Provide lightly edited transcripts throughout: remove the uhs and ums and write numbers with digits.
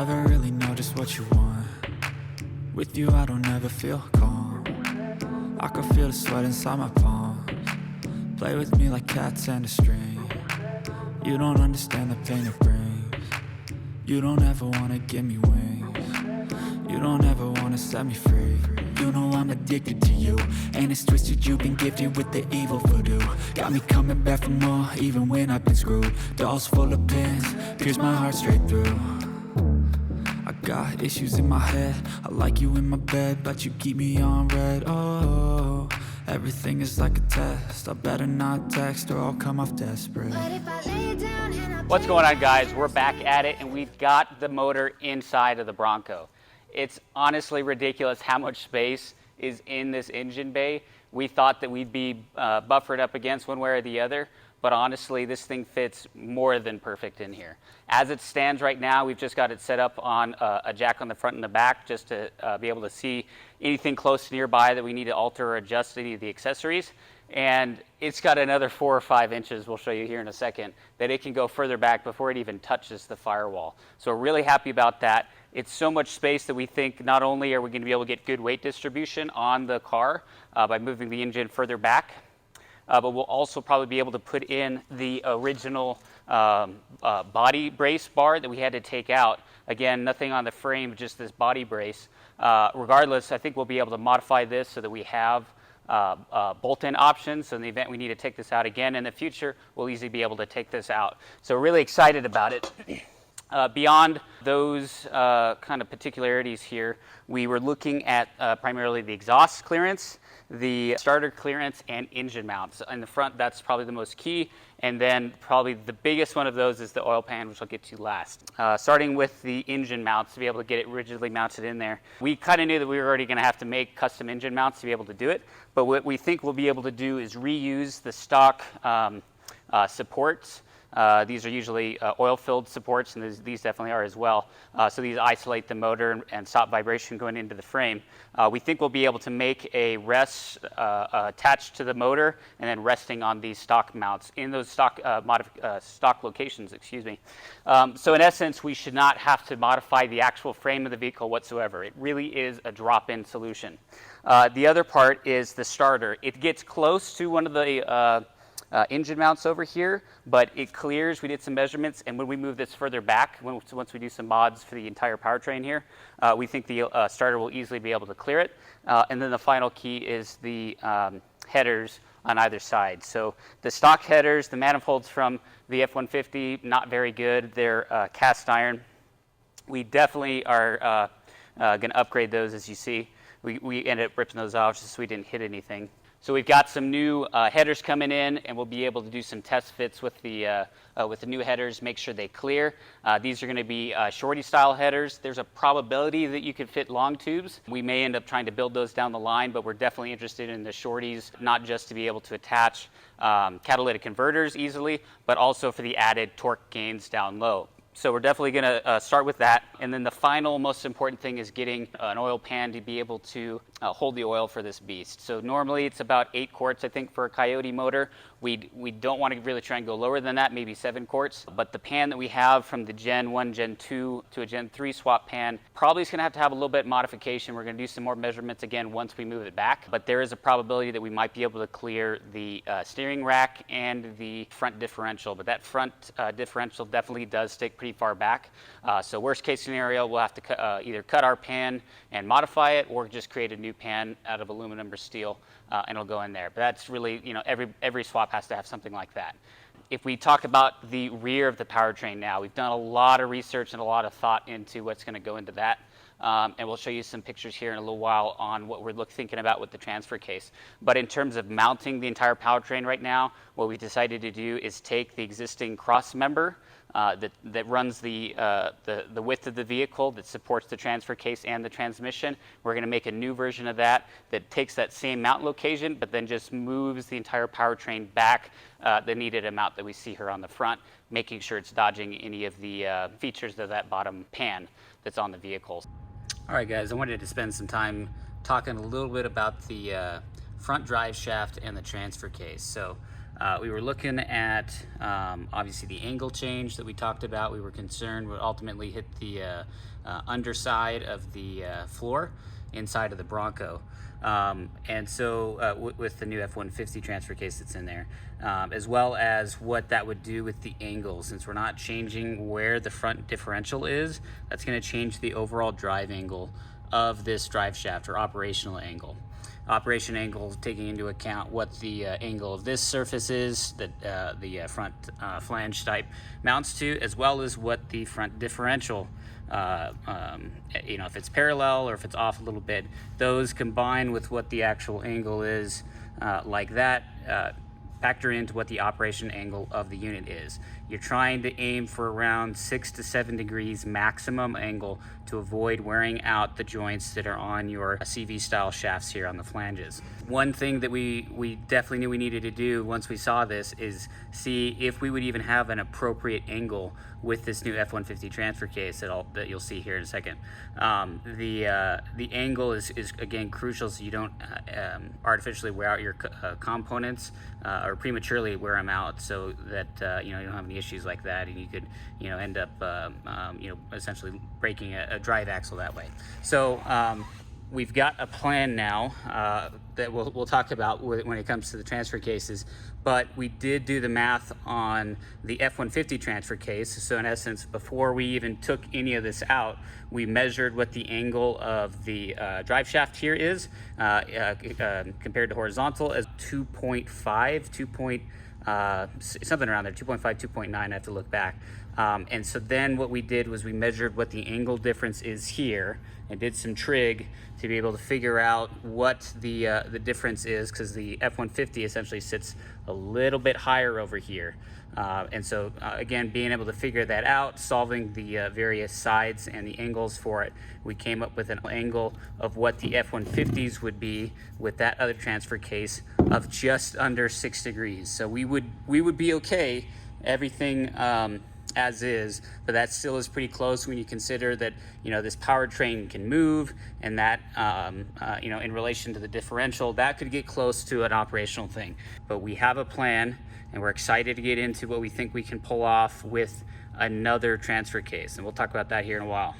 never really know just what you want. With you I don't ever feel calm. I can feel the sweat inside my palms. Play with me like cats and a string. You don't understand the pain it brings. You don't ever wanna give me wings. You don't ever wanna set me free. You know I'm addicted to you, and it's twisted, you've been gifted with the evil voodoo. Got me coming back for more, even when I've been screwed. Dolls full of pins, pierce my heart straight through. I got issues in my head, I like you in my bed, but you keep me on red. Oh, everything is like a test, I better not text or I'll come off desperate. What's going on, guys? We're back at it, and we've got the motor inside of the Bronco. It's honestly ridiculous how much space is in this engine bay. We thought that we'd be buffered up against one way or the other, but honestly, this thing fits more than perfect in here. As it stands right now, we've just got it set up on a jack on the front and the back just to be able to see anything close nearby that we need to alter or adjust any of the accessories. And it's got another 4 or 5 inches, we'll show you here in a second, that it can go further back before it even touches the firewall. So we're really happy about that. It's so much space that we think not only are we going to be able to get good weight distribution on the car by moving the engine further back, but we'll also probably be able to put in the original body brace bar that we had to take out. Again, nothing on the frame, just this body brace. Regardless, I think we'll be able to modify this so that we have bolt-in options. So in the event we need to take this out again in the future, we'll easily be able to take this out. So we're really excited about it. Beyond those kind of particularities here, we were looking at primarily the exhaust clearance, the starter clearance, and engine mounts. In the front, that's probably the most key, and then probably the biggest one of those is the oil pan, which I'll get to last. Starting with the engine mounts, to be able to get it rigidly mounted in there. We kind of knew that we were already going to have to make custom engine mounts to be able to do it, but what we think we'll be able to do is reuse the stock supports. These are usually oil-filled supports, and these definitely are as well. So these isolate the motor and stop vibration going into the frame. We think we'll be able to make a rest attached to the motor and then resting on these stock mounts in those stock locations, excuse me. So in essence, we should not have to modify the actual frame of the vehicle whatsoever. It really is a drop-in solution. The other part is the starter. It gets close to one of the engine mounts over here, but it clears. We did some measurements, and when we move this further back, once we do some mods for the entire powertrain here, we think the starter will easily be able to clear it. And then the final key is the headers on either side. So the stock headers, the manifolds from the F-150, not very good. They're cast iron. We definitely are going to upgrade those, as you see. We ended up ripping those off just so we didn't hit anything. So we've got some new headers coming in, and we'll be able to do some test fits with the new headers, make sure they clear. These are going to be shorty-style headers. There's a probability that you could fit long tubes. We may end up trying to build those down the line, but we're definitely interested in the shorties, not just to be able to attach catalytic converters easily, but also for the added torque gains down low. So we're definitely going to start with that. And then the final most important thing is getting an oil pan to be able to hold the oil for this beast. So normally it's about 8 quarts, I think, for a COYOTE motor. We don't want to really try and go lower than that, maybe 7 quarts. But the pan that we have from the Gen 1, Gen 2 to a Gen 3 swap pan probably is going to have a little bit of modification. We're going to do some more measurements again once we move it back. But there is a probability that we might be able to clear the steering rack and the front differential. But that front differential definitely does stick pretty far back. So worst case scenario, we'll have to either cut our pan and modify it, or just create a new pan out of aluminum or steel, and it'll go in there. But that's really, every swap has to have something like that. If we talk about the rear of the powertrain now, we've done a lot of research and a lot of thought into what's going to go into that. And we'll show you some pictures here in a little while on what we're thinking about with the transfer case. But in terms of mounting the entire powertrain right now, what we decided to do is take the existing cross member that runs the width of the vehicle that supports the transfer case and the transmission. We're going to make a new version of that takes that same mount location, but then just moves the entire powertrain back the needed amount that we see here on the front, making sure it's dodging any of the features of that bottom pan that's on the vehicles. All right, guys, I wanted to spend some time talking a little bit about the front drive shaft and the transfer case. So we were looking at obviously the angle change that we talked about. We were concerned would ultimately hit the underside of the floor inside of the Bronco. And so with the new F-150 transfer case that's in there, as well as what that would do with the angle. Since we're not changing where the front differential is, that's going to change the overall drive angle of this drive shaft, or operational angle. Operation angle taking into account what the angle of this surface is that the front flange type mounts to, as well as what the front differential, you know, if it's parallel or if it's off a little bit, those combined with what the actual angle is, like that, factor into what the operation angle of the unit is. You're trying to aim for around 6 to 7 degrees maximum angle to avoid wearing out the joints that are on your CV style shafts here on the flanges. One thing that we definitely knew we needed to do once we saw this is see if we would even have an appropriate angle with this new F-150 transfer case that you'll see here in a second. The angle is again crucial, so you don't artificially wear out your components or prematurely wear them out, so that you know, you don't have any issues like that, and you could, you know, end up you know, essentially breaking a drive axle that way. So we've got a plan now that we'll talk about when it comes to the transfer cases, but we did do the math on the F-150 transfer case. So in essence, before we even took any of this out, we measured what the angle of the drive shaft here is compared to horizontal as 2.5, something around there, 2.5, 2.9, I have to look back. And so then what we did was we measured what the angle difference is here and did some trig to be able to figure out what the difference is, because the F-150 essentially sits a little bit higher over here. And so again, being able to figure that out, solving the various sides and the angles for it, we came up with an angle of what the F-150s would be with that other transfer case of just under 6 degrees. So we would be okay, everything as is, but that still is pretty close when you consider that, you know, this powertrain can move, and that you know, in relation to the differential, that could get close to an operational thing. But we have a plan, and we're excited to get into what we think we can pull off with another transfer case, and we'll talk about that here in a while.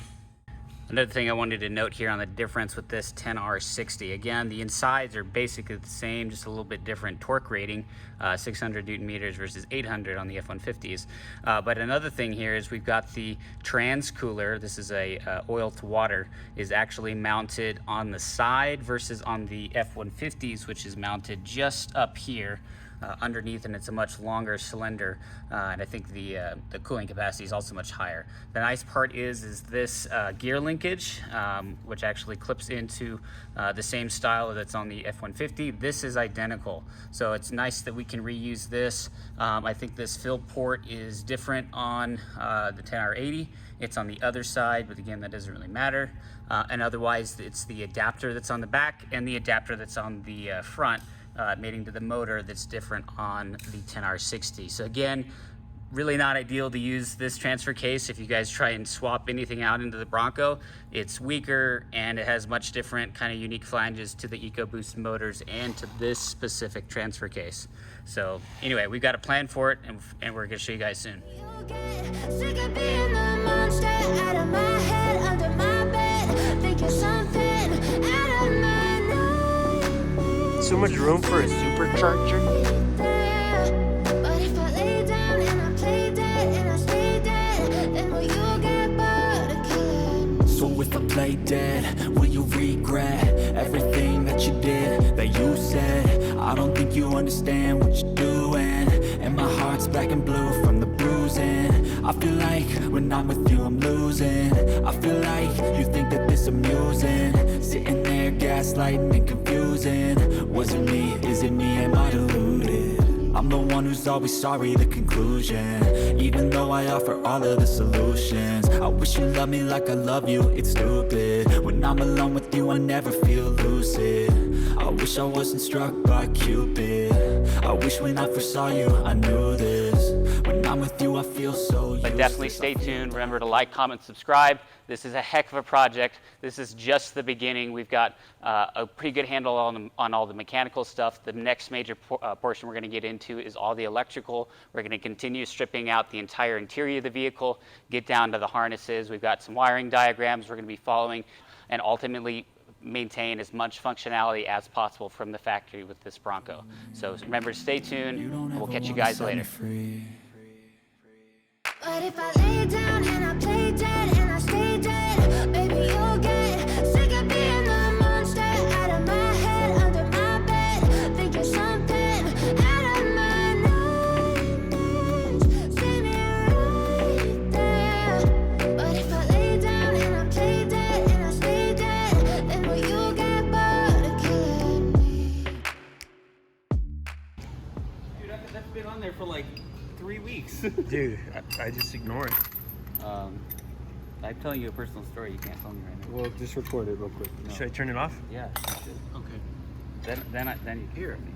Another thing I wanted to note here on the difference with this 10R60, again, the insides are basically the same, just a little bit different torque rating, 600 Newton meters versus 800 on the F-150s. But another thing here is we've got the trans cooler. This is a oil to water, is actually mounted on the side versus on the F-150s, which is mounted just up here. Underneath, and it's a much longer cylinder, and I think the cooling capacity is also much higher. The nice part is this gear linkage, which actually clips into the same style that's on the F-150. This is identical, so it's nice that we can reuse this. I think this fill port is different on the 10R80. It's on the other side, but again, that doesn't really matter. And otherwise, it's the adapter that's on the back and the adapter that's on the front, mating to the motor, that's different on the 10R60. So again, really not ideal to use this transfer case if you guys try and swap anything out into the Bronco. It's weaker, and it has much different kind of unique flanges to the EcoBoost motors and to this specific transfer case. So anyway, we've got a plan for it, and we're gonna show you guys soon. Sick of being the monster out of my head, under my bed, thinking something out of my mind. So much room for a supercharger. But if I lay down and I play dead and I stay dead, then will you get bored again? So if I play dead, will you regret everything that you did, that you said? I don't think you understand what you're doing, and my heart's black and blue from the bruising. I feel like when I'm with you I'm losing. I feel like you think that this amusing, sitting there gaslighting and confusing. Was it me? Is it me? Am I deluded? I'm the one who's always sorry, the conclusion. Even though I offer all of the solutions, I wish you loved me like I love you, it's stupid. When I'm alone with you I never feel lucid. I wish I wasn't struck by Cupid. I wish when I first saw you I knew this. When I'm with you I feel so But definitely stay tuned. Remember to like, comment, subscribe. This is a heck of a project. This is just the beginning. We've got a pretty good handle on all the mechanical stuff. The next major portion we're going to get into is all the electrical. We're going to continue stripping out the entire interior of the vehicle, get down to the harnesses. We've got some wiring diagrams we're going to be following, and ultimately maintain as much functionality as possible from the factory with this Bronco. So remember to stay tuned, and we'll catch you guys later. But if I lay down and I play dead and I stay dead, baby, you'll get sick of being the monster out of my head, under my bed, thinking something out of my nightmares. See me right there. But if I lay down and I play dead and I stay dead, then will you get bored of killing me? Dude, that's been on there for like 3 weeks. Dude, I just ignore it. I'm telling you a personal story. You can't tell me right now. Well, just record it real quick. No. Should I turn it off? Yeah, you should. Okay. Then you can hear me.